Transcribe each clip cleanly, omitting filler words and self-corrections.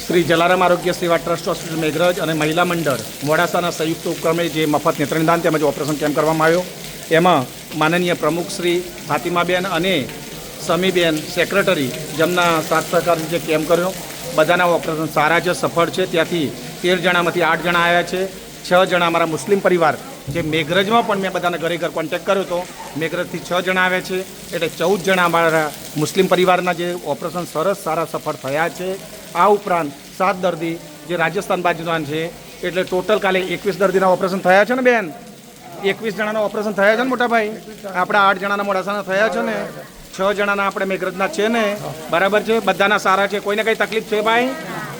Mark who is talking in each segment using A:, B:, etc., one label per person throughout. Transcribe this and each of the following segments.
A: શ્રી જલારામ આરોગ્ય સેવા trust hospital Meghraj અને મહિલા મંડળ મોડાસાના સંયુક્ત ઉપક્રમે જે મફત નેત્રનિદાન તેમજ ઓપરેશન કેમ્પ કરવામાં આવ્યો, એમાં માનનીય પ્રમુખ શ્રી ફાતિમાબેન અને સમીબેન સેક્રેટરી જેમના સાથ સહકારથી જે કેમ્પ કર્યો, બધાના ઓપરેશન સારા છે, સફળ છે. ત્યાંથી 13 જણામાંથી 8 જણા આવ્યા છે. 6 જણા અમારા મુસ્લિમ પરિવાર જે મેઘરજમાં પણ મેં બધાના ઘરે ઘર કોન્ટેક્ટ કર્યો હતો, મેઘરજથી 6 જણા આવ્યા છે. એટલે 14 જણા અમારા મુસ્લિમ પરિવારના જે ઓપરેશન સરસ સારા સફળ થયા છે. આ ઉપરાંત 7 દર્દી જે રાજસ્થાન બાજુના છે. એટલે ટોટલ કાલે 21 દર્દીના ઓપરેશન થયા છે ને બેન? 21 જણાના ઓપરેશન થયા છે ને મોટાભાઈ? આપણા 8 જણાના મોડાસાના થયા છે ને, 6 જણાના આપણે મેઘરજના છે ને, બરાબર છે? બધાના સારા છે. કોઈને કંઈ તકલીફ છે ભાઈ?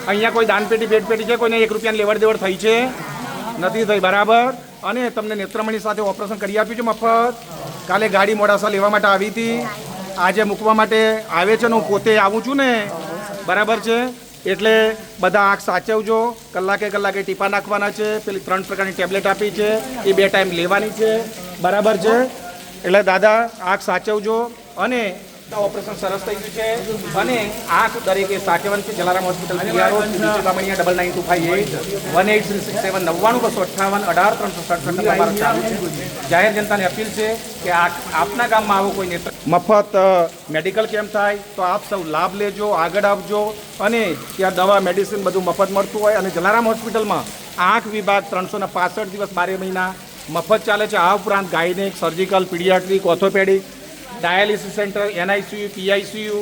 A: અહીંયા કોઈ દાનપેટી પેટપેટી છે? કોઈને 1 રૂપિયાની લેવડ દેવડ થઈ છે? નથી થઈ, બરાબર. અને તમને નેત્રમણી સાથે ઓપરેશન કરી આપ્યું છે મફત. કાલે ગાડી મોડાસા લેવા માટે આવી હતી, આજે મૂકવા માટે આવે છે ને, હું પોતે આવું છું ને, બરાબર છે? એટલે બધા આંખ સાચવજો. કલાકે ટીપા નાખવાના છે. પેલી 3 પ્રકારની ટેબ્લેટ આપી છે, એ 2 ટાઈમ લેવાની છે, બરાબર છે? એટલે દાદા આંખ સાચવજો. અને ઓપરેશન સરસ થઈ ગયું છે. અને આંખ દરેકે સાચવવાની છે. Jalaram hospital PRO Bamaniya 992581 18367 9258 18367 number ચાલુ છે. જાહેર જનતાને અપીલ છે કે આપના ગામમાં આવો કોઈ નેત્ર મફત મેડિકલ કેમ્પ થાય તો આપ સૌ લાભ લેજો, આગળ આવજો. અને ત્યાં દવા મેડિસિન બધું મફત મળતું હોય. અને જલારામ હોસ્પિટલમાં આંખ વિભાગ 365 દિવસ 12 મહિના મફત ચાલે છે. આ ઉપરાંત gynaec, surgical, paediatric, orthopaedic, dialysis centre, NICU, PICU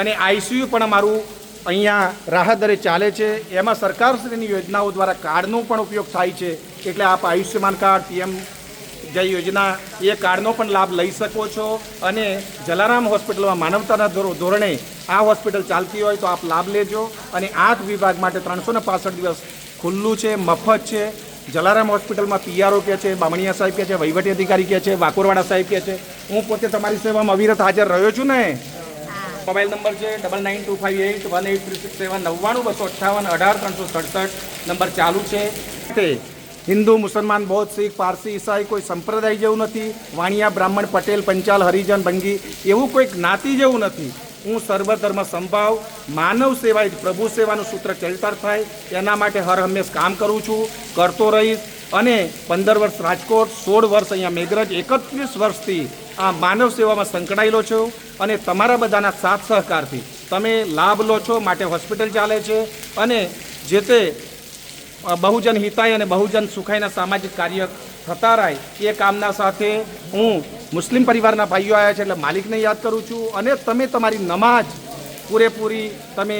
A: અને ICU પણ અમારું અહીંયા રાહત દરે ચાલે છે. એમાં સરકારશ્રીની યોજનાઓ દ્વારા કાર્ડનો પણ ઉપયોગ થાય છે. એટલે આપ આયુષ્યમાન કાર્ડ, PM જય યોજના, એ કાર્ડનો પણ લાભ લઈ શકો છો. અને જલારામ હોસ્પિટલમાં માનવતાના ધોરણે આ હોસ્પિટલ ચાલતી હોય તો આપ લાભ લેજો. અને આંખ વિભાગ માટે 365 દિવસ ખુલ્લું છે, મફત છે. જલારામ હોસ્પિટલમાં PRO કહે છે, બામણીયા સાહેબ કહે છે, વહીવટી અધિકારી કહે છે, વાકોરવાડા સાહેબ કહે છે. હું પોતે તમારી સેવામાં અવિરત હાજર રહ્યો છું ને. મોબાઈલ નંબર છે 992581 18367 9258 18367 નંબર ચાલુ છે. તે હિન્દુ, મુસલમાન, બૌદ્ધ, શીખ, પારસી, ઈસાઈ કોઈ સંપ્રદાય જેવું નથી. વાણિયા, બ્રાહ્મણ, પટેલ, પંચાલ, હરિજન, ભંગી એવું કોઈ જ્ઞાતિ જેવું નથી. હું સર્વધર્મ સંભાવ, માનવ સેવા જ પ્રભુ સેવાનું સૂત્ર ચરિતાર્થ થાય એના માટે હર હંમેશ કામ કરું છું, કરતો રહીશ. અને 15 વર્ષ રાજકોટ, 16 વર્ષ અહીંયા મેઘરજ, 31 વર્ષથી આ માનવ સેવામાં સંકળાયેલો છું. અને તમારા બધાના સાથ સહકારથી તમે લાભ લો છો માટે હોસ્પિટલ ચાલે છે. અને જે તે બહુજન હિતાય અને બહુજન સુખાયના સામાજિક કાર્ય થતા રહે એ કામના સાથે હું મુસ્લિમ પરિવારના ભાઈઓ આવ્યા છે એટલે માલિકને યાદ કરું છું. અને તમે તમારી નમાજ પૂરેપૂરી તમે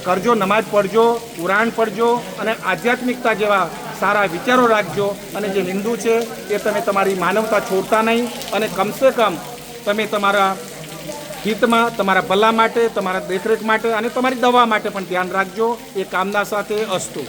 A: કરજો, નમાજ પઢજો, કુરાન પઢજો અને આધ્યાત્મિકતા જેવા સારા વિચારો રાખજો. અને જે હિન્દુ છે એ તમે તમારી માનવતા છોડતા નહીં. અને કમસે કમ તમે તમારા હિતમાં, તમારા ભલા માટે, તમારા દેખરેખ માટે અને તમારી દવા માટે પણ ધ્યાન રાખજો. એ કામના સાથે અસ્તુ.